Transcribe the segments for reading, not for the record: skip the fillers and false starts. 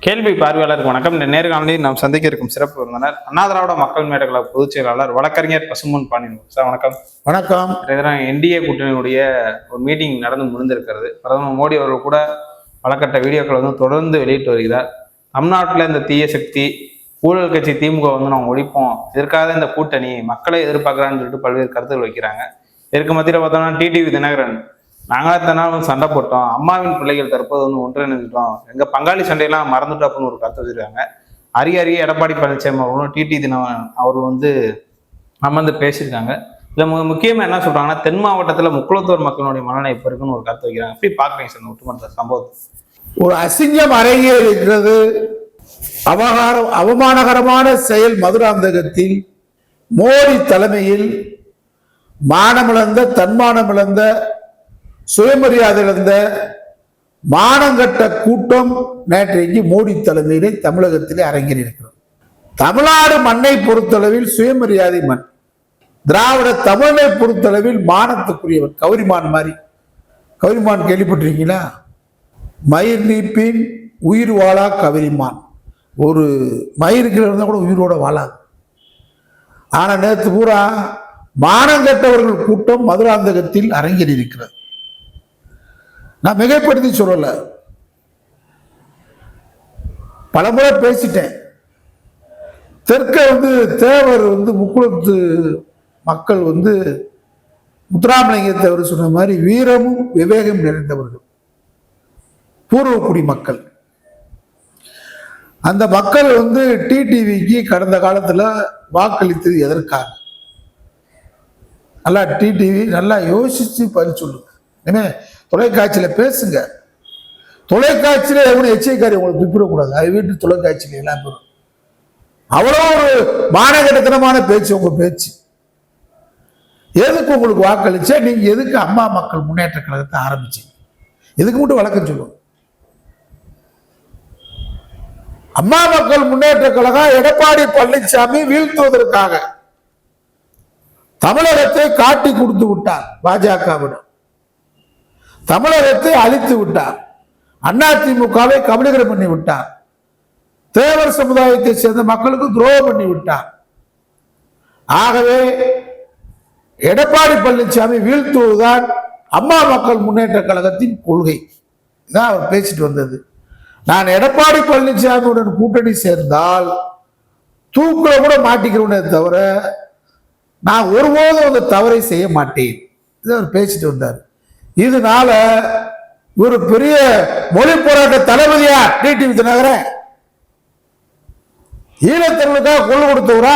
கேள்வி பார்வையாளருக்கு வணக்கம். இந்த நேர்காணலில் நாம் சந்திக்க இருக்கும் சிறப்பு விருந்தினர் அண்ணா திராவிட மக்கள் முன்னேற்ற கழக பொதுச் செயலாளர் வழக்கறிஞர் பசும்பொன் பாண்டியன் சார். வணக்கம். வணக்கம். என்டிஏ கூட்டணியுடைய ஒரு மீட்டிங் நடந்து முடிந்திருக்கிறது. பிரதமர் மோடி அவர்கள் கூட பலகட்ட வீடியோக்கள் தொடர்ந்து வெளியிட்டு வருகிறார். தமிழ்நாட்டில் இந்த தீய சக்தி ஊழல் கட்சி திமுக நாங்கள் ஒழிப்போம், இதற்காக இந்த கூட்டணி மக்களை எதிர்பார்க்கிறான்னு சொல்லிட்டு பல்வேறு கருத்துக்கள் வைக்கிறாங்க. இதற்கு மத்தியில் பார்த்தோம்னா டிடிவி தினகரன், நாங்களா தன்னாலும் சண்டை போட்டோம், அம்மாவின் பிள்ளைகள் தற்போது ஒன்றிணைஞ்சிட்டோம், எங்க பங்காளி சண்டையெல்லாம் மறந்துட்டோம் அப்படின்னு ஒரு கருத்து வச்சிருக்காங்க. அரிய எடப்பாடி பழனிசாமி அவர்களும் டிடி தினகரன் அவர்கள் அமர்ந்து பேசியிருக்காங்க. இதுல முக்கியமா என்ன சொல்றாங்கன்னா, தென் மாவட்டத்துல முக்குளத்தூர் மக்களுடைய மனநிலை இப்ப இருக்குன்னு ஒரு கருத்து வைக்கிறாங்க. எப்படி பாக்குறீங்க சார் ஒட்டுமொத்த சம்பவத்தை? ஒரு அசிங்கம் அரங்கேறி இருக்கிறது. அவமானகரமான செயல் மதுராந்தகத்தில் மோடி தலைமையில் மானமிழந்த, தன்மானமிழந்த, சுயமரியாதை இழந்த மானங்கட்ட கூட்டம் நேற்றைக்கு மோடி தலைமையிலே தமிழகத்திலே அரங்கேறி இருக்கிறது. தமிழ்நாடு மண்ணை பொறுத்தளவில் சுயமரியாதை மண். திராவிட தமிழனை பொறுத்தளவில் மானத்துக்குரியவர். கௌரிமான் மாதிரி. கௌரிமான் கேள்விப்பட்டிருக்கீங்களா? மயிர் நீப்பின் உயிர் வாழா கவரிமான். ஒரு மயிருக்கு இருந்தால் கூட உயிரோட வாழாது. ஆனா நேற்று பூரா மானங்கட்டவர்கள் கூட்டம் மதுராந்தகத்தில் அரங்கேறி இருக்கிறது. நான் மிகைப்படுத்தி சொல்லல, பலமுறை பேசிட்டேன். தெற்க தேவர் முக்குளத்து மக்கள் முத்துராமலிங்க தேவர் சொன்ன மாதிரி வீரமும் விவேகம் நிறைந்தவர்கள், பூர்வக்குடி மக்கள். அந்த மக்கள் டிடிவிக்கு கடந்த காலத்துல வாக்களித்தது எதற்காக? நல்லா டிடிவி நல்லா யோசிச்சு பதில் சொல்லுங்க. இனிமே தொலைக்காட்சியில பேசுங்க. தொலைக்காட்சியில எவனும் எச்சரிக்காரி உங்களுக்கு துப்பிடக்கூடாது. அது வீட்டு தொலைக்காட்சியில எல்லாம் பேரும் அவ்வளோ ஒரு மானகட்டத்தனமான பேச்சு உங்க பேச்சு. எதுக்கு உங்களுக்கு வாக்களிச்சா? நீங்க எதுக்கு அம்மா மக்கள் முன்னேற்ற கழகத்தை ஆரம்பிச்சீங்க? இதுக்கு மட்டும் வழக்கம் சொல்லுங்க. அம்மா மக்கள் முன்னேற்ற கழகம் எடப்பாடி பழனிசாமி வீழ்த்துவதற்காக தமிழகத்தை காட்டி கொடுத்து விட்டார். பாஜகவிடம் தமிழகத்தை அழித்து விட்டார். அதிமுகவை கபலீகரம் பண்ணி விட்டார். தேவர் சமுதாயத்தை சேர்ந்த மக்களுக்கு துரோகம் பண்ணி விட்டார். ஆகவே எடப்பாடி பழனிசாமி வீழ்த்துவதுதான் அம்மா மக்கள் முன்னேற்ற கழகத்தின் கொள்கை. இதான் அவர் பேசிட்டு வந்தது. நான் எடப்பாடி பழனிசாமியுடன் கூட்டணி சேர்ந்தால் தூக்குல கூட மாட்டிக்கிறோனே தவிர நான் ஒருபோதும் அந்த தவறை செய்ய மாட்டேன். இதை அவர் பேசிட்டு வந்தார். இதனால ஒரு பெரிய மொழி போராட்ட தளபதியா டிடிவி தினகரன் ஈழத்தமிழுக்காக கொள்ளு கொடுத்தவரா?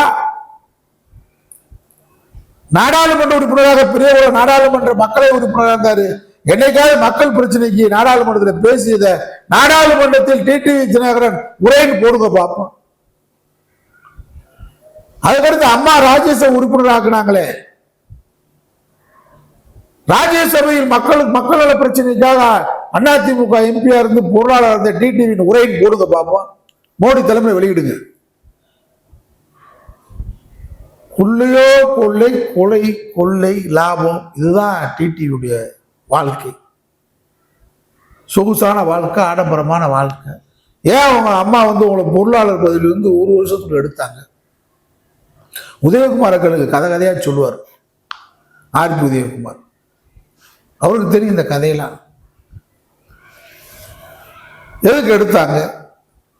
நாடாளுமன்ற உறுப்பினராக பெரிய நாடாளுமன்ற மக்களை உறுப்பினராக இருந்தாரு. என்னைக்காவது மக்கள் பிரச்சனைக்கு நாடாளுமன்றத்தில் பேசியத நாடாளுமன்றத்தில் டிடிவி தினகரன் உரைன்னு போடுங்க பார்ப்போம். அதுக்கடுத்து அம்மா ராஜ்யசபை உறுப்பினர் ஆக்குனாங்களே, ராஜ்யசபையில் மக்கள் நல பிரச்சனைக்காக அதிமுக எம்பியா இருந்து பொருளாளர் இருந்த டிடிவியின் உரைன்னு போடுங்க பார்ப்போம். மோடி தலைமை வெளியிடுங்க. கொள்ளையோ கொள்ளை, கொலை கொள்ளை லாபம், இதுதான் டிடிவியுடைய வாழ்க்கை. சொகுசான வாழ்க்கை, ஆடம்பரமான வாழ்க்கை. ஏன் அவங்க அம்மா உங்களை பொருளாளர் பதவியிலிருந்து ஒரு வருஷத்துக்கு எடுத்தாங்க? உதயகுமாருக்கு கதை கதையா சொல்லுவார். ஆர்பி உதயகுமார் அவருக்கு தெரியும் இந்த கதையெல்லாம். எதுக்கு எடுத்தாங்க?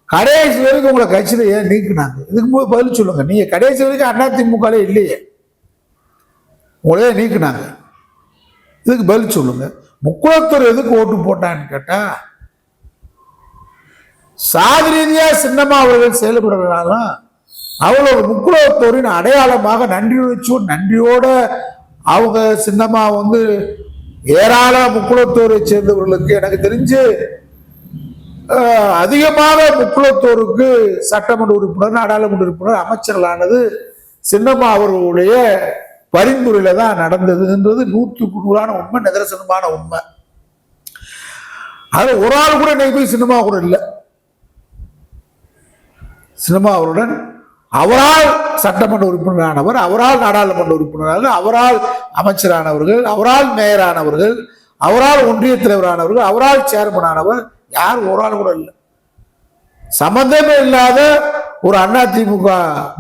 கடைசி வரைக்கும் உங்களை கட்சியில ஏன் நீக்கினாங்க? இதுக்கு போது பதில் சொல்லுங்க. நீங்க கடைசி வரைக்கும் அதிமுக இல்லையே, உங்களையே நீக்கினாங்க. இதுக்கு பதில் சொல்லுங்க. முக்குளத்தூர் எதுக்கு ஓட்டு போட்டான்னு கேட்டா, சாதி ரீதியா சின்னமா அவர்கள் செயல்படுறதுனாலும் அவங்களோட முக்குளத்தூரின் அடையாளமாக நன்றியோட அவங்க சின்னமா ஏராள முக்குளத்தூரை சேர்ந்தவர்களுக்கு, எனக்கு தெரிஞ்சு அதிகமாக முக்குளத்தூருக்கு சட்டமன்ற உறுப்பினர், நாடாளுமன்ற உறுப்பினர், அமைச்சர்களானது சின்னம்மா அவர்களுடைய பரிந்துரையில தான் நடந்ததுன்றது 100% உண்மை, நிதர்சனமான உண்மை. அது ஒரு ஆள் கூட இன்னைக்கு போய் சினிமா கூட இல்லை. சினிமா அவருடன் அவரால் சட்டமன்ற உறுப்பினரானவர், அவரால் நாடாளுமன்ற உறுப்பினரானவர், அவரால் அமைச்சரானவர்கள், அவரால் மேயரானவர்கள், அவரால் ஒன்றிய தலைவரானவர்கள், அவரால் சேர்மன் ஆனவர், யார் ஒரு ஆள் கூட இல்லை. சம்பந்தமே இல்லாத ஒரு அதிமுக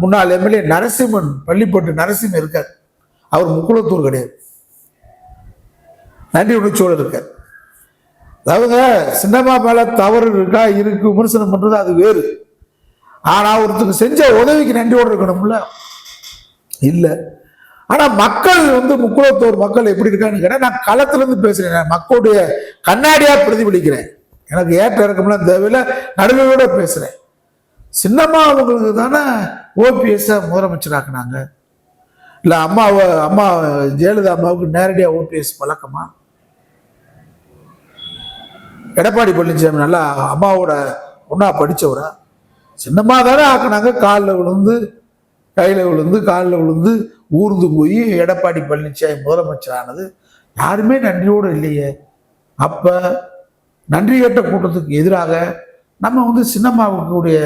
முன்னாள் எம்எல்ஏ நரசிம்மன், பள்ளிப்பட்டு நரசிம்மன் இருக்கார். அவர் முக்குளத்தூர் கிடையாது, நன்றி உணர்ச்சியோடு இருக்கார். அதாவது சின்னம்மா மேல தவறு இருக்கா இருக்கு விமர்சனம் பண்றது அது வேறு. ஆனா ஒருத்தருக்கு செஞ்ச உதவிக்கு நன்றியோடு இருக்கணும்ல, இல்ல. ஆனா மக்கள் முக்குளத்தூர் மக்கள் எப்படி இருக்கான்னு கேட்டா, நான் களத்துல இருந்து பேசுறேன், நான் மக்களுடைய கண்ணாடியா பிரதிபலிக்கிறேன். எனக்கு ஏற்ற இறக்கம்லாம் தேவையில்லை, நடுவோட பேசுறேன். சின்னம்மா அவங்களுக்கு தானே ஓபிஎஸ் முதலமைச்சராக்குனாங்க, இல்ல அம்மா ஜெயலலிதா அம்மாவுக்கு நேரடியாக ஓபிஎஸ் பழக்கமா? எடப்பாடி பழனிசாமி நல்லா அம்மாவோட ஒன்னா படிச்சவரா? சின்னம்மா தானே ஆக்குனாங்க. காலில் விழுந்து, கையில் விழுந்து, காலில் விழுந்து ஊர்ந்து போய் எடப்பாடி பழனிசாமி முதலமைச்சர் ஆனது. யாருமே நன்றியோடு இல்லையே. அப்ப நன்றி கேட்ட கூட்டத்துக்கு எதிராக நம்ம சின்னம்மாவுக்குடைய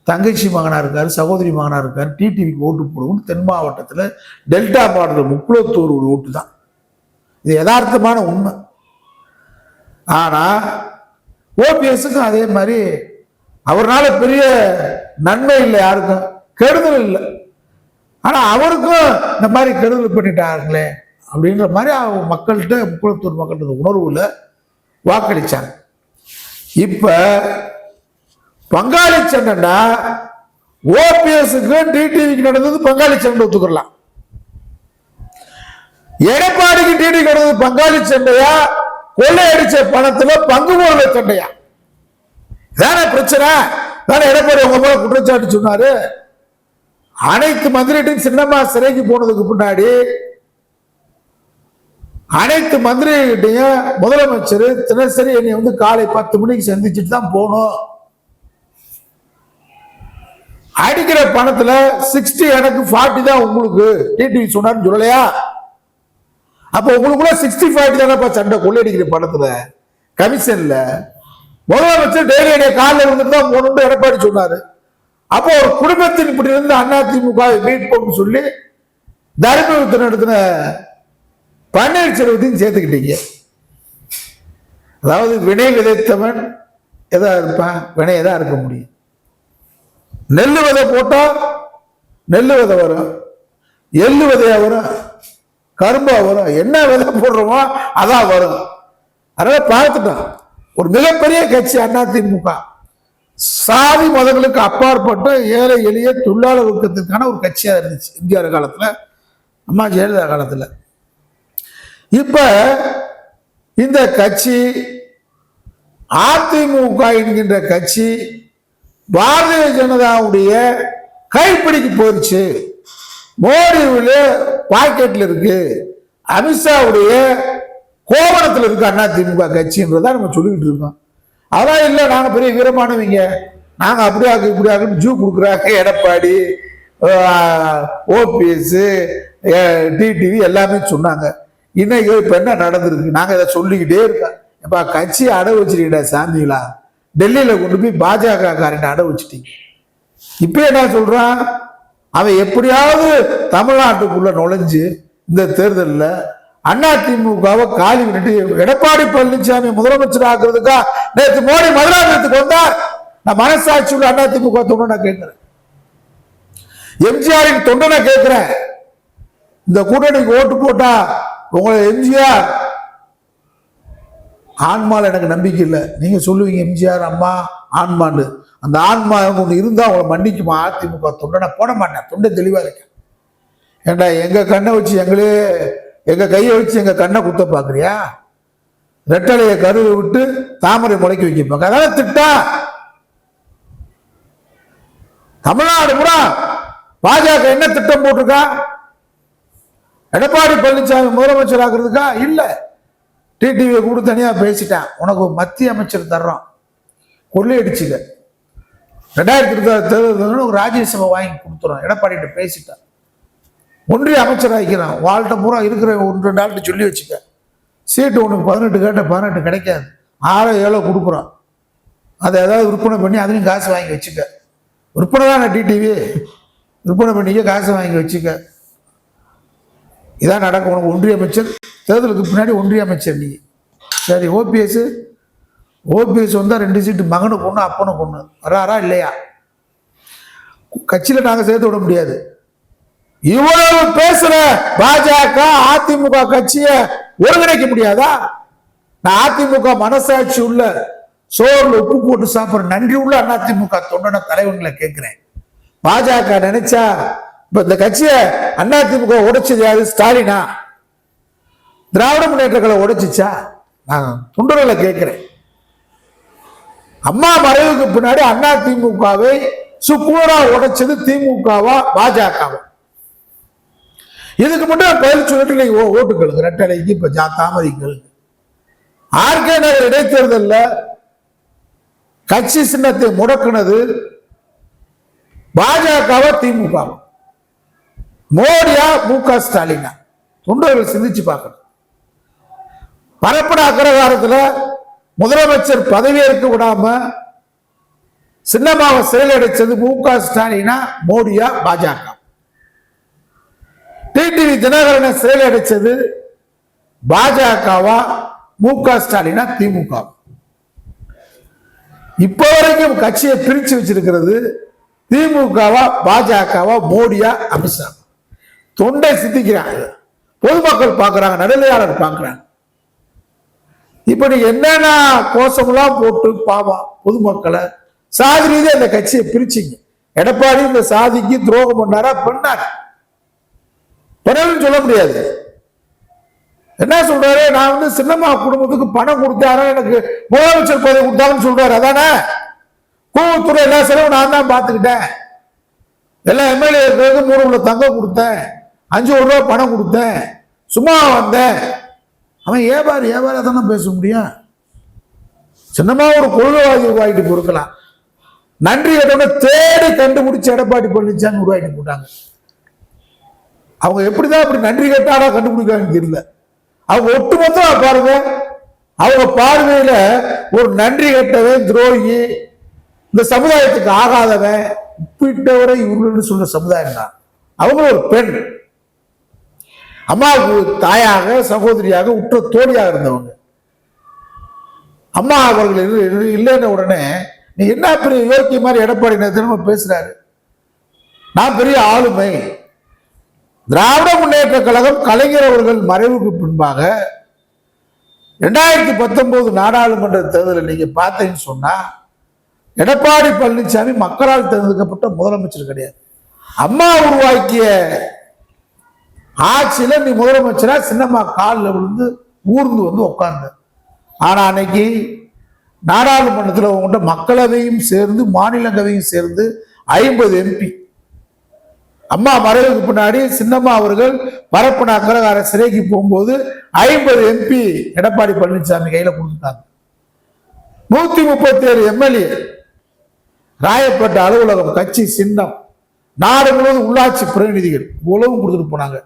தங்கச்சி மகனா இருக்காரு, சகோதரி மகனா இருக்காரு, டிடிவிக்கு ஓட்டு போடுவோம். தென் மாவட்டத்தில் டெல்டா மாவட்டத்தில் முக்குளத்தூர் ஒரு ஓட்டு தான். இது யதார்த்தமான உண்மை. ஆனா ஓபிஎஸ்க்கும் அதே மாதிரி அவர்னால பெரிய நன்மை இல்லை, யாருக்கும் கெடுதல் இல்லை. ஆனா அவருக்கும் இந்த மாதிரி கெடுதல் பண்ணிட்டாங்களே அப்படின்ற மாதிரி அவங்க மக்கள்கிட்ட, முக்குளத்தூர் மக்கள்கிட்ட உணர்வுல வாக்களிச்சாங்க. இப்ப பங்காளி சண்டைன்னா ஓபிஎஸ்க்கு டிடிவிக்கு நடந்தது பங்காளி சண்டை ஒத்துக்கலாம். எடப்பாடிக்கு டிடிவிக்கு நடந்தது பங்காளி சண்டையா, கொள்ளையடிச்ச பணத்துல பங்கு போடுற சண்டையா? தானே பிரச்சனை. தானே எடப்பாடி உங்க மேல குற்றச்சாட்டு சொன்னாரு. அனைத்து மந்திரிட்டையும் சின்னம்மா சிறைக்கு போனதுக்கு முன்னாடி அனைத்து மந்திரிகிட்டையும் முதலமைச்சர் தினசரி என்னை காலை 10 மணிக்கு சந்திச்சுட்டு தான் போகணும். அடிக்கிற பணத்துல 60 எனக்கு 40 தான் உங்களுக்கு டிடிவி சொன்னான்னு சொல்லலையா? அப்ப உங்களுக்குள்ள 60-40 தானப்பா சண்டை. கொள்ளையடிக்கிற பணத்துல கமிஷன்ல முதலமைச்சர் டெய்லி என்னை காலில் வந்துட்டு தான் போகணும்னு எடப்பாடி சொன்னாரு. அப்போ ஒரு குடும்பத்தின் இப்படி இருந்து அதிமுக மீட் பண்ணு சொல்லி தர்மபுரத்தில் நடத்தின பன்னீர்செல்வத்தையும் சேர்த்துக்கிட்டீங்க. அதாவது வினை விதைத்தவன் எதா இருப்பான், வினையை தான் இருக்க முடியும். நெல்லு விதை போட்டா நெல்லு விதை வரும், எள்ளு விதையா வரும், கரும்பா வரும். என்ன விதை போடுறோமோ அதான் வரும். அதனால பார்த்துட்டோம். ஒரு மிகப்பெரிய கட்சி அதிமுக, சாதி மதங்களுக்கு அப்பாற்பட்ட ஏழை எளிய தொழிலாளர் வர்க்கத்திற்கான ஒரு கட்சியா இருந்துச்சு எம்ஜிஆர் காலத்துல, அம்மா ஜெயலலிதா காலத்துல. இப்ப இந்த கட்சி அதிமுக என்கின்ற கட்சி பாரதிய ஜனதாவுடைய கைப்பிடிக்கு போயிடுச்சு. மோடியுடைய பாக்கெட்ல இருக்கு, அமித்ஷாவுடைய கோவணத்தில் இருக்கு அதிமுக கட்சின்றதா நம்ம சொல்லிக்கிட்டு இருக்கோம். அதான் இல்லை, நாங்க பெரிய வீரமானவங்க, நாங்க அப்படியாக்கு இப்படியாக்குன்னு ஜூ கொடுக்குறாங்க எடப்பாடி, ஓபிஎஸ், டிடிவி எல்லாமே சொன்னாங்க. இன்னைக்கு இப்ப என்ன நடந்திருக்கு? நாங்க இதை சொல்லிக்கிட்டே இருக்கோம். இப்ப கட்சியை அடை வச்சிருக்கீங்க சாமிகளா, டெல்லியில கொண்டு போய் பாஜக காரன் அடை வச்சுட்டீங்க. இப்ப என்ன சொல்றான், அவன் எப்படியாவது தமிழ்நாட்டுக்குள்ள நுழைஞ்சு இந்த தேர்தலில் அதிமுகவை காலி விட்டு எடப்பாடி பழனிசாமி முதலமைச்சர் ஆக்குறதுக்கா நேற்று மோடி மதுராந்தகத்துக்கு வந்தார். நான் மனசாட்சி உள்ள அதிமுக தொண்டனை கேட்கிறேன், எம்ஜிஆரின் தொண்டனை கேட்கிறேன். இந்த கூட்டணிக்கு ஓட்டு போட்டா உங்களை எம்ஜிஆர் ஆன்மால எனக்கு நம்பிக்கை இல்லை. நீங்க சொல்லுவீங்க எம்ஜிஆர் அம்மா ஆன்மான்னு, அந்த ஆன்மா ஒன்று இருந்தா அவங்களை மன்னிக்குமா? அதிமுக தொண்டனை போட மாட்டேன், தொண்டை தெளிவா இருக்கேன். ஏண்டா எங்க கண்ணை வச்சு எங்களே, எங்க கையை வச்சு எங்க கண்ணை குத்த பாக்குறியா? ரெட்டலையை கருவை விட்டு தாமரை முளைக்க வைக்க, அதனால திட்டா தமிழ்நாடு கூட பாஜக என்ன திட்டம் போட்டிருக்கா? எடப்பாடி பழனிசாமி முதலமைச்சர் ஆக்குறதுக்கா? இல்ல, டிடிவியை கூட தனியா பேசிட்டான், உனக்கு மத்திய அமைச்சர் தர்றோம், கொள்ளையடிச்சுக்க, 2026 தேர்தல் ஒரு ராஜ்யசபா வாங்கி கொடுத்துறோம், எடப்பாடிட்ட பேசிட்டான். ஒன்றிய அமைச்சர் ஆகிக்கிறான், வாழ்கிட்ட பூரா இருக்கிற 1-2 ஆள்கிட்ட சொல்லி வச்சுக்க, சீட்டு உனக்கு 18 கேட்ட 18 கிடைக்காது, 6-7 கொடுக்குறோம், அதை ஏதாவது விற்பனை பண்ணி அதையும் காசு வாங்கி வச்சுக்க. விற்பனை தான் டிடிவி, விற்பனை பண்ணிக்க, காசு வாங்கி வச்சுக்க. இதான் நடக்கும். உனக்கு ஒன்றிய அமைச்சர், தேர்தலுக்கு பின்னாடி ஒன்றிய அமைச்சர் நீ. சரி, ஓபிஎஸ் ஓபிஎஸ் வந்தா 2 சீட்டு மகனுக்கு ஒண்ணு அப்பனுக்கு ஒண்ணு வராரா இல்லையா? கட்சியில நாங்க சேர்த்து விட முடியாது. இவ்வளவு பேசுற பாஜக அதிமுக கட்சியை ஒருங்கிணைக்க முடியாதா? நான் அதிமுக மனசாட்சி உள்ள சோறுல உப்பு போட்டு சாப்பிடுற நன்றி உள்ள அதிமுக தொண்டன தலைவர்களை கேட்கிறேன். பாஜக நினைச்சா இப்ப இந்த கட்சியை அதிமுக உடைச்சது யாரு? ஸ்டாலினா? திராவிட முன்னேற்ற கழகம் உடைச்சிச்சா? நான் தொண்டர்களை கேட்கிறேன். அம்மா மறைவுக்கு பின்னாடி அதிமுகவை சுக்கூரா உடைச்சது திமுகவா பாஜகவா? இதுக்கு மட்டும் பதில் சொல்லிட்டு நீங்க ஓட்டுக்களுங்க. ரெட்டலைக்கு இப்ப தாமதிக்களுங்க. ஆர்கே நகர் இடைத்தேர்தல்ல கட்சி சின்னத்தை முடக்குனது பாஜகவா திமுகவா? மோடியா முக ஸ்டாலினா? தொண்டர்கள் சிந்திச்சு பார்க்கணும். பரப்பன அக்ரகாரத்துல முதலமைச்சர் பதவியேற்க விடாம சின்னமாவை செயலடைச்சது முக ஸ்டாலினா மோடியா பாஜக? டிடிவி தினகரனை செயலடைச்சது பாஜகவா முக ஸ்டாலினா திமுக? இப்ப வரைக்கும் கட்சியை பிரிச்சு வச்சிருக்கிறது திமுகவா பாஜகவா மோடியா அமித்ஷா? தொண்டை சித்திக்கிறாங்க, பொதுமக்கள் பார்க்கிறாங்க, நடுநிலையாளர் பார்க்கிறாங்க. இப்ப நீ என்னன்னா கோஷமெல்லாம் போட்டு பாவம் பொதுமக்களை சாதி ரீதியா அந்த கட்சியை பிரிச்சிங்க. எடப்பாடி இந்த சாதிக்கு துரோகம் பண்ணாரா? பண்ணார். சொல்ல முடியாது. என்ன சொல்றாரு? நான் சின்னம்மா குடும்பத்துக்கு பணம் கொடுத்தாரு, எனக்கு முதலமைச்சர் பதவி கொடுத்தாங்கன்னு சொல்றாரு. அதானே? கூவத்துறை எல்லா செலவும் நான் தான் பார்த்துக்கிட்டேன். எல்லா எம்எல்ஏ 3 உள்ள தங்கம் கொடுத்தேன், 5 கோடி ரூபாய் பணம் கொடுத்தேன், சும்மா வந்தேன். அவன் ஏபாரி தானே பேச முடியும். சின்னமா ஒரு கொள்கைவாதி உருவாக்கிட்டு பொறுக்கலாம். நன்றி கேட்டவங்க தேடி கண்டுபிடிச்சு எடப்பாடி பழனிசாமி உருவாக்கிட்டு போட்டாங்க. அவங்க எப்படிதான் அப்படி நன்றி கேட்டாரா கண்டுபிடிக்காங்கன்னு தெரியல. அவங்க ஒட்டுமொத்தமா பாருங்க, அவங்க பார்வையில ஒரு நன்றி கெட்டவன், துரோகி, இந்த சமுதாயத்துக்கு ஆகாதவன், உப்பிட்டவரை இவர்கள் சொல்ற சமுதாயம் தான். அவங்க ஒரு பெண், அம்மாவுக்கு தாயாக சகோதரியாக உற்ற தோழியாக இருந்தவங்க. அம்மா அவர்கள் இல்லைன்ன உடனே நீ என்ன பெரிய யோக்கிய மாதிரி எடப்பாடி தினமும் பேசுறாரு. நான் பெரிய ஆளுமை. திராவிட முன்னேற்ற கழகம் கலைஞர் அவர்கள் மறைவுக்கு பின்பாக 2019 நாடாளுமன்ற தேர்தலில் நீங்க பார்த்தீங்கன்னு சொன்னா எடப்பாடி பழனிசாமி மக்களால் தேர்ந்தெடுக்கப்பட்ட முதலமைச்சர் கிடையாது. அம்மா உருவாக்கிய ஆட்சியில நீ முதலமைச்சரா சின்னம்மா காலில் விழுந்து ஊர்ந்து வந்து உட்கார்ந்த. ஆனா அன்னைக்கு நாடாளுமன்றத்தில் உங்கள்கிட்ட மக்களவையும் சேர்ந்து மாநிலங்களவையும் சேர்ந்து 50 எம்பி. அம்மா மறைவுக்கு பின்னாடி சின்னம்மா அவர்கள் பரப்பன அக்ரகார சிறைக்கு போகும்போது 50 எம்பி எடப்பாடி பழனிசாமி கையில கொடுத்துட்டாங்க. 137 எம்எல்ஏ, ராயப்பட்ட அலுவலகம், கட்சி சின்னம், நாடு முழுவதும் உள்ளாட்சி பிரதிநிதிகள் உலகம் கொடுத்துட்டு போனாங்க.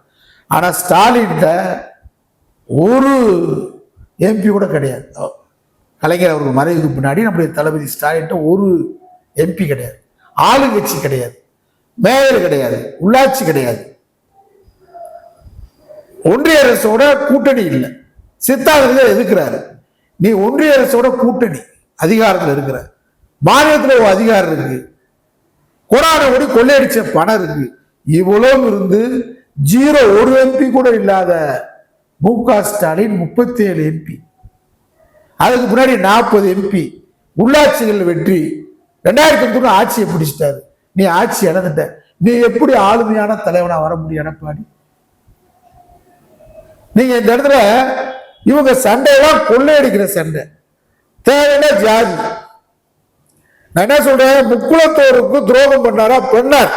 ஆனா ஸ்டாலின் ஒரு எம்பி கூட கிடையாது. கலைஞர் அவர்கள் மறைவுக்கு பின்னாடி நம்முடைய தளபதி ஸ்டாலின் ஒரு எம்பி கிடையாது, ஆளுங்கட்சி கிடையாது, மேயர் கிடையாது, உள்ளாட்சி கிடையாது, ஒன்றிய அரசோட கூட்டணி இல்லை. சித்தாந்தத்தை எதுக்குறாரு? நீ ஒன்றிய அரசோட கூட்டணி அதிகாரத்தில் இருக்கிற, மாநிலத்தில் ஒரு அதிகாரம் இருக்கு, கொரோனா ஓடி கொள்ளையடிச்ச பணம் இருக்கு, இவ்வளவு இருந்து 0 ஒரு எம்பி கூட இல்லாத முக ஸ்டாலின் 37 எம்பி, அதுக்கு முன்னாடி 40 எம்பி, உள்ளாட்சிகள் வெற்றி, 2009 ஆட்சியை பிடிச்சிட்டாரு. நீ ஆட்சி இழந்துட்ட. நீ எப்படி ஆளுமையான தலைவனா வர முடியும் எடப்பாடி? நீங்க இந்த இடத்துல இவங்க சண்டையெல்லாம் கொள்ளையடிக்கிற சண்டை, தேவையான ஜாதி. நான் என்ன சொல்றேன், முக்குளத்தோருக்கு துரோகம் பண்ணாரா? பண்ணார்.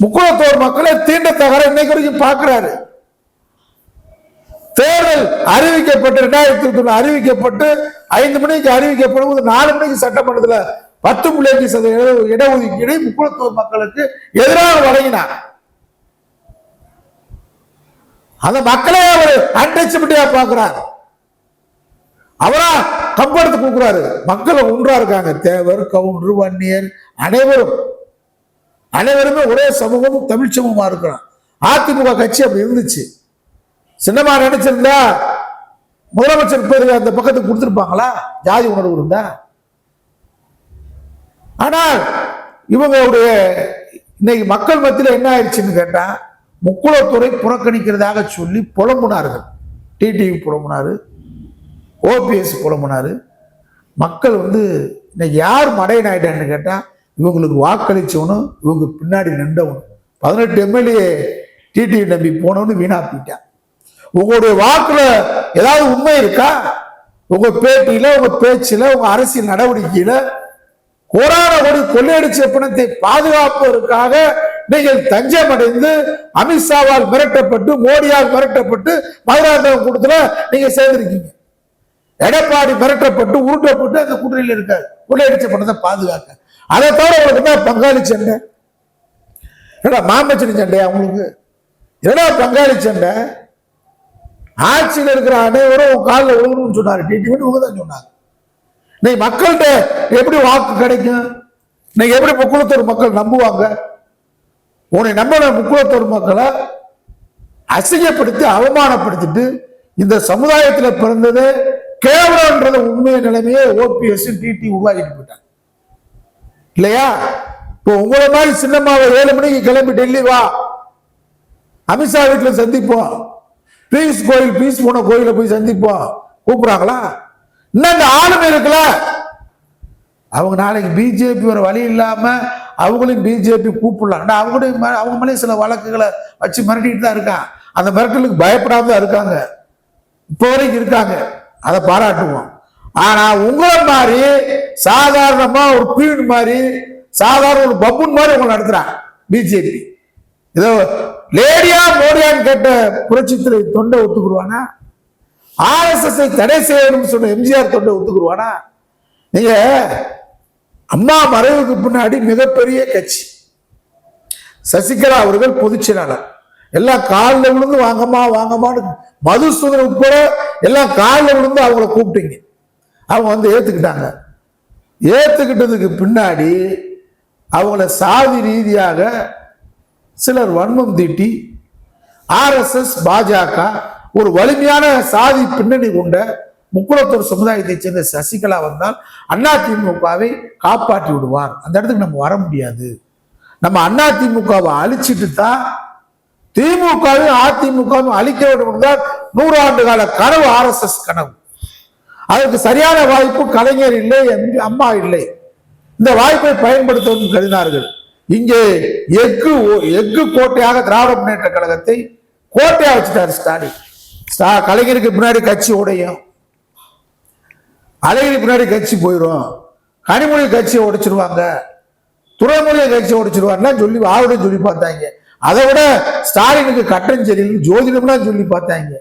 முக்குளத்தோர் மக்களை தீண்டத்தகர இன்னைக்கு வரைக்கும் பார்க்கிறாரு. தேர்தல் அறிவிக்கப்பட்டு 2009 அறிவிக்கப்பட்டு 5 மணிக்கு அறிவிக்கப்படும் போது 4 மணிக்கு சட்டமன்றத்தில் 10.5% இடஒதுக்கீடு முக்குளத்தோர் மக்களுக்கு எதிராக வழங்கினார். அந்த மக்களே அவர் அன்டச்சபிலிட்டியா பார்க்கிறார். அவரா கம்பெடுத்து கொடுக்கிறாரு. மக்கள் ஒன்றா இருக்காங்க. தேவர், கவுண்டர், வன்னியர் அனைவருமே ஒரே சமூகமும் தமிழ் சமூகமா இருக்கிறான். அதிமுக கட்சி அப்படி இருந்துச்சு. சின்னமா நினைச்சிருந்தா முதலமைச்சர் பேருக்கு அந்த பக்கத்துக்கு கொடுத்துருப்பாங்களா ஜாதி உணர்வு இருந்தா? ஆனால் இவங்களுடைய இன்னைக்கு மக்கள் மத்தியில் என்ன ஆயிடுச்சுன்னு கேட்டா, முக்குளத்துறை புறக்கணிக்கிறதாக சொல்லி புலம்புனார்கள். TTV புலம்புனாரு, OPS புலம்புனாரு. மக்கள் இன்னைக்கு யார் மடையன் ஆயிட்டான்னு கேட்டா, இவங்களுக்கு வாக்களிச்சவனும் இவங்க பின்னாடி நின்றவனும் 18 எம்எல்ஏ டிடிவி நம்பி போனவனு வீணா போயிட்டான். உங்களுடைய வாக்குல ஏதாவது உண்மை இருக்கா? உங்க பேட்டியில, உங்க பேச்சுல, உங்க அரசியல் நடவடிக்கையில கோடான கோடி கொள்ளையடிச்ச பணத்தை பாதுகாப்பதற்காக நீங்கள் தஞ்சம் அடைந்து அமித்ஷாவால் மிரட்டப்பட்டு, மோடியால் மிரட்டப்பட்டு, மதுராந்தகம் கூட்டத்துல நீங்க சேர்ந்திருக்கீங்க. எடப்பாடி மிரட்டப்பட்டு, உருட்டப்பட்டு அந்த கூட்டணியில் இருக்காரு கொள்ளையடிச்ச பணத்தை பாதுகாக்க. அதை தவிர உங்களுக்கு என்ன பங்காளி சண்டை? ஏடா மாமச்சனி சண்டையா உங்களுக்கு? ஏடா பங்காளி சண்டை? ஆட்சியில் இருக்கிற அனைவரும் காலில் விழுகணும்னு சொன்னாரு டிடிவி, இவங்க தான் சொன்னாங்க. நீ மக்கள்கிட்ட எப்படி வாக்கு கிடைக்கும்? நீங்க எப்படி முக்குளத்தூர் மக்கள் நம்புவாங்க? உன்னை நம்பின முக்குளத்தூர் மக்களை அசிங்கப்படுத்தி அவமானப்படுத்திட்டு இந்த சமுதாயத்தில் பிறந்தது கேவலம்ன்றது உண்மை நிலைமையே ஓபிஎஸ் டிடி உருவாக்கிட்டு போயிட்டாங்க இல்லையா? இப்போ உங்களை மாதிரி சின்னம்மாவை 7 மணிக்கு கிளம்பி டெல்லி வா, அமித்ஷா வீட்டில் சந்திப்போம், பீஸ் போன கோயில போய் சந்திப்போம் கூப்பிடுறாங்களா? இன்னும் இந்த ஆளுமை இருக்குல்ல, அவங்க நாளைக்கு பிஜேபி வர வழி இல்லாம அவங்களையும் பிஜேபி கூப்பிடலாம். அவங்க மேலே சில வழக்குகளை வச்சு மிரட்டிட்டு தான் இருக்காங்க. அந்த மிரட்டலுக்கு பயப்படாம தான் இருக்காங்க, இப்போ வரைக்கும் இருக்காங்க. அதை பாராட்டுவோம். ஆனா உங்களை மாதிரி சாதாரணமா ஒரு பீன் மாதிரி, சாதாரண ஒரு பப்புன் மாதிரி உங்களை நடத்துறாங்க பிஜேபி. ஏதோ லேடியா மோடியான்னு கேட்ட புரட்சித்துறை தொண்டை ஒத்துக்குருவானா? ஆர்எஸ்எஸ் தடை செய்யணும்னு சொன்ன எம்ஜிஆர் தொண்டை ஒத்துக்குருவானா? நீங்க அம்மா மறைவுக்கு பின்னாடி மிகப்பெரிய கட்சி சசிகலா அவர்கள் பொதுச் செயலாளர், எல்லாம் காலில் விழுந்து வாங்கம்மா வாங்கம்மான்னு, மதுசூதன் உட்பட எல்லாம் காலில் விழுந்து அவங்கள கூப்பிட்டீங்க. அவங்க ஏத்துக்கிட்டாங்க. ஏத்துக்கிட்டதுக்கு பின்னாடி அவங்கள சாதி ரீதியாக சிலர் வன்மம் தீட்டி, ஆர்எஸ்எஸ் பாஜக ஒரு வலிமையான சாதி பின்னணி கொண்ட முக்குளத்தூர் சமுதாயத்தை சேர்ந்த சசிகலா வந்தால் அதிமுகவை காப்பாற்றி விடுவார். அந்த இடத்துக்கு நம்ம வர முடியாது. நம்ம அதிமுகவை அழிச்சிட்டு தான் திமுகவையும் அதிமுகவும் அழிக்க வேண்டும் என்றால் 100 ஆண்டு கால கனவு ஆர்எஸ்எஸ் கனவு. அதற்கு சரியான வாய்ப்பு கலைஞர் இல்லை, அம்மா இல்லை. இந்த வாய்ப்பை பயன்படுத்தவும் கருதினார்கள். இங்கே எஃகு கோட்டையாக திராவிட முன்னேற்ற கழகத்தை கோட்டையா வச்சுட்டாரு ஸ்டாலின். கலைஞருக்கு பின்னாடி கட்சி உடையும், அழகிரி பின்னாடி கட்சி போயிடும், கனிமொழி கட்சியை உடைச்சிருவாங்க, துறைமொழியை கட்சியை உடைச்சிருவாங்க சொல்லி ஆவுடன் சொல்லி பார்த்தாங்க. அதை விட ஸ்டாலினுக்கு கட்டஞ்செறியில் ஜோதிடம்லாம் சொல்லி பார்த்தாங்க.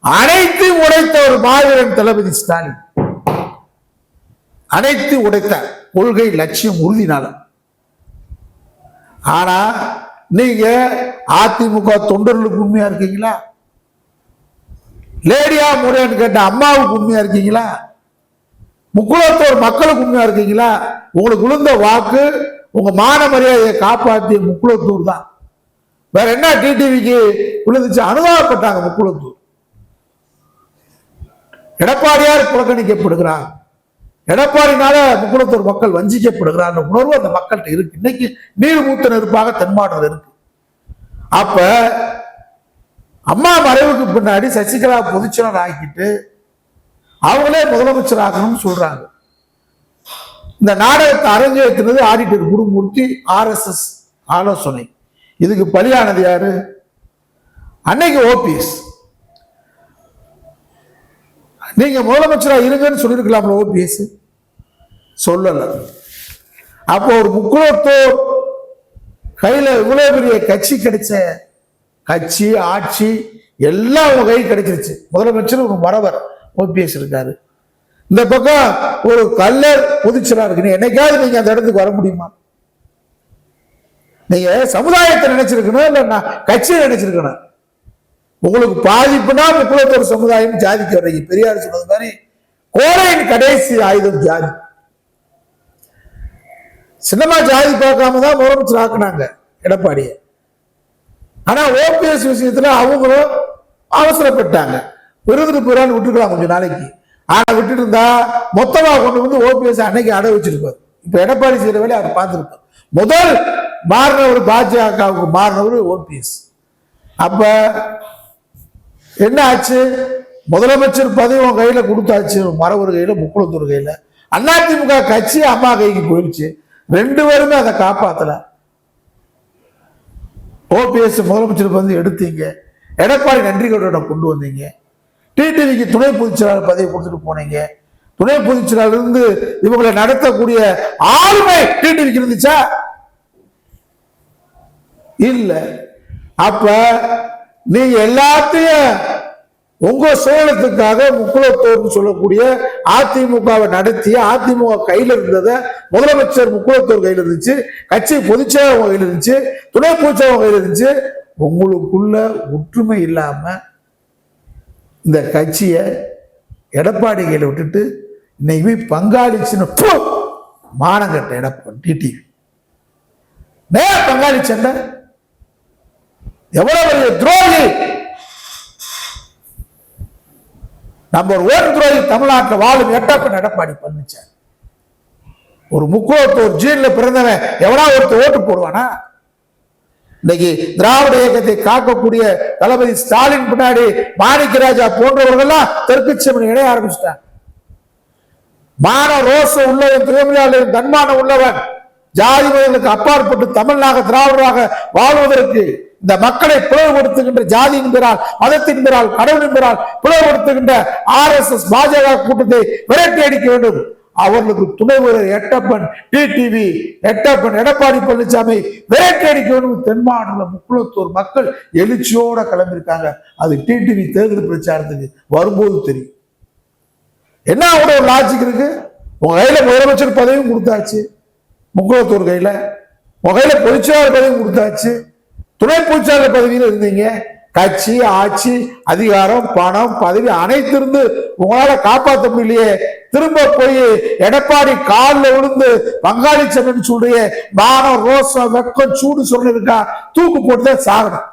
அனைத்தையும் உடைத்த ஒரு மாவீரன் தளபதி ஸ்டாலின். அனைத்து உடைத்த கொள்கை லட்சியம் உறுதினால. ஆனா நீங்க அதிமுக தொண்டர்களுக்கு உண்மையா இருக்கீங்களா? லேடியா முறையான்னு கேட்ட அம்மாவுக்கு உண்மையா இருக்கீங்களா? முக்குளத்தூர் மக்களுக்கு உண்மையா இருக்கீங்களா? உங்களுக்கு விழுந்த வாக்கு உங்க மான மரியாதையை காப்பாற்றிய முக்குளத்தூர் தான். வேற என்ன டிடிவிக்கு விழுந்துச்சு? அனுதாபப்பட்டாங்க முக்குளத்தூர். எடப்பாடியார் புறக்கணிக்கப்படுகிறார், எடப்பாடினால முக்குளத்தூர் மக்கள் வஞ்சிக்கப்படுகிறார் உணர்வு அந்த மக்கள்கிட்ட இருக்கு. இன்னைக்கு நீர் மூத்த நெருப்பாக தென்மாடுறது இருக்கு. அப்ப அம்மா மறைவுக்கு பின்னாடி சசிகலா பொதுச்செயலாளர் ஆக்கிட்டு அவங்களே முதலமைச்சர் ஆகணும்னு சொல்றாங்க. இந்த நாடகத்தை அரங்கேற்றினது ஆடிட்டர் குருமூர்த்தி, ஆர்எஸ்எஸ் ஆலோசனை. இதுக்கு பலியானது யாரு? அன்னைக்கு ஓபிஎஸ். நீங்க முதலமைச்சரா இருங்கன்னு சொல்லியிருக்கலாம்ல ஓபிஎஸ், சொல்லல. அப்போ ஒரு முக்குளத்தூர் கையில இவ்வளவு பெரிய கட்சி கிடைச்ச, கட்சி ஆட்சி எல்லாம் உங்க கை கிடைச்சிருச்சு. முதலமைச்சர் ஒரு மறவர் ஓபிஎஸ் இருக்காரு, இந்த பக்கம் ஒரு கல்லர் பொதுச்செயலாளர் இருக்கு. என்னைக்காவது நீங்க அந்த இடத்துக்கு வர முடியுமா? நீங்க சமுதாயத்தை நினைச்சிருக்கணும், இல்ல கட்சியை நினைச்சிருக்கணும். உங்களுக்கு பாதிப்புனா முக்குளத்தூர் சமுதாயம் ஜாதிக்கு வர்றீங்க. பெரியார் சொன்னது மாதிரி கோடையின் கடைசி ஆயுதம் ஜாதி. சின்னமா ஜாதி பார்க்காம தான் முதலமைச்சர் ஆக்குனாங்க எடப்பாடியை. ஆனா ஓபிஎஸ் விஷயத்துல அவங்களும் அவசரப்பட்டாங்க. விருதுட்டு போயிடான்னு விட்டுருக்கலாம் கொஞ்சம் நாளைக்கு. ஆனா விட்டுட்டு இருந்தா மொத்தமா கொண்டு வந்து ஓபிஎஸ் அன்னைக்கு அடை வச்சிருப்பார். இப்ப எடப்பாடி செய்யற வேலையை அவர் பார்த்திருப்பார். முதல் மாறினவர் பாஜகவுக்கு மாறினவர் ஓபிஎஸ். அப்ப என்ன ஆச்சு? முதலமைச்சர் பதவி உன் கையில கொடுத்தாச்சு, மரவர் கையில, முக்குளத்தூர் கையில. அதிமுக கட்சி அம்மா கைக்கு போயிடுச்சு. ரெண்டு பேருமே அதை காப்பாத்தல. ஓபிஎஸ் முதலமைச்சர் வந்து எடுத்தீங்க, எடப்பாடி நன்றி கடோட கொண்டு வந்தீங்க, டிடிவிக்கு துணை பொதுச் செயலாளர் பதவி கொடுத்துட்டு போனீங்க. துணை பொதுச் செயலாளர் இருந்து இவங்களை நடத்தக்கூடிய ஆளுமை டிடிவிக்கு இருந்துச்சா? இல்ல. அப்ப நீங்க எல்லாத்தையும் உங்க சோழத்துக்காக முக்குளத்தோர் சொல்லக்கூடிய அதிமுகவை நடத்திய அதிமுக கையில இருந்ததை முதலமைச்சர் முக்குளத்தோர் கையில இருந்துச்சு, கட்சி பொதுச்செயலாளர் கையில இருந்துச்சு, துணை பொதுச்செயலாளர் கையில இருந்துச்சு. உங்களுக்குள்ள ஒற்றுமை இல்லாம இந்த கட்சியை எடப்பாடி கையில விட்டுட்டு இன்னைக்கு பங்காளிச்சுன்னு மானங்கட்ட எடப்பாடி டிடிவி பங்காளி சண்டை. எவ்வளவு பெரிய துரோகி! நம்பர் 1 துரோகி தமிழ்நாட்டில் வாழும் எட்டப்பன் எடப்பாடி பழனிசாமி. ஒரு முக்குளத்தோர் ஜீன்ல பிறந்தவன் எவனா ஒருத்தர் ஓட்டு போடுவானா? இன்னைக்கு திராவிட இயக்கத்தை காக்கக்கூடிய தளபதி ஸ்டாலின் பின்னாடி மாணிக்கராஜா போன்றவர்கள்லாம் தெற்குச்சமன் இணைய ஆரம்பிச்சிட்டாங்க. மான ரோசம் உள்ளவன், திறமையாளன், தன்மானம் உள்ளவன், ஜாதி மதங்களுக்கு அப்பாற்பட்டு தமிழ்நாக திராவிடராக வாழ்வதற்கு இந்த மக்களை பிளவுபடுத்துகின்ற ஜாதி என்பதால், மதத்தின் என்பதால், கடவுள் என்பதால் பிளவுபடுத்துகின்ற RSS பாஜக கூட்டத்தை விரட்டி அடிக்க வேண்டும். அவர்களுக்கு துணை வீரர் எட்டப்பன் டிடிவி, எட்டப்பன் எடப்பாடி பழனிசாமி விரட்டி அடிக்க வேண்டும். தென் மாவட்ட முக்குளத்தூர் மக்கள் எழுச்சியோட கிளம்பியிருக்காங்க. அது டிடிவி தேர்தல் பிரச்சாரத்துக்கு வரும்போது தெரியும். என்ன ஒரு லாஜிக் இருக்கு? உங்க கையில முதலமைச்சர் பதவியும் கொடுத்தாச்சு, முக்குளத்தூர் கையில உங்க கையில பொதுச்செயலாளர் பதவியும் கொடுத்தாச்சு, துணை பொதுச்செயலாளர் பதவியில் இருந்தீங்க. கட்சி, ஆட்சி, அதிகாரம், பணம், பதவி அனைத்து இருந்து உங்களால காப்பாற்ற முடியலையே. திரும்ப போய் எடப்பாடி காலில் விழுந்து பங்காளி சண்டைன்னு சொல்றிய. மானம், ரோசம், வெக்கம், சூடு சொல்லிருக்கா, தூக்கு போட்டுதான் சாகணும்.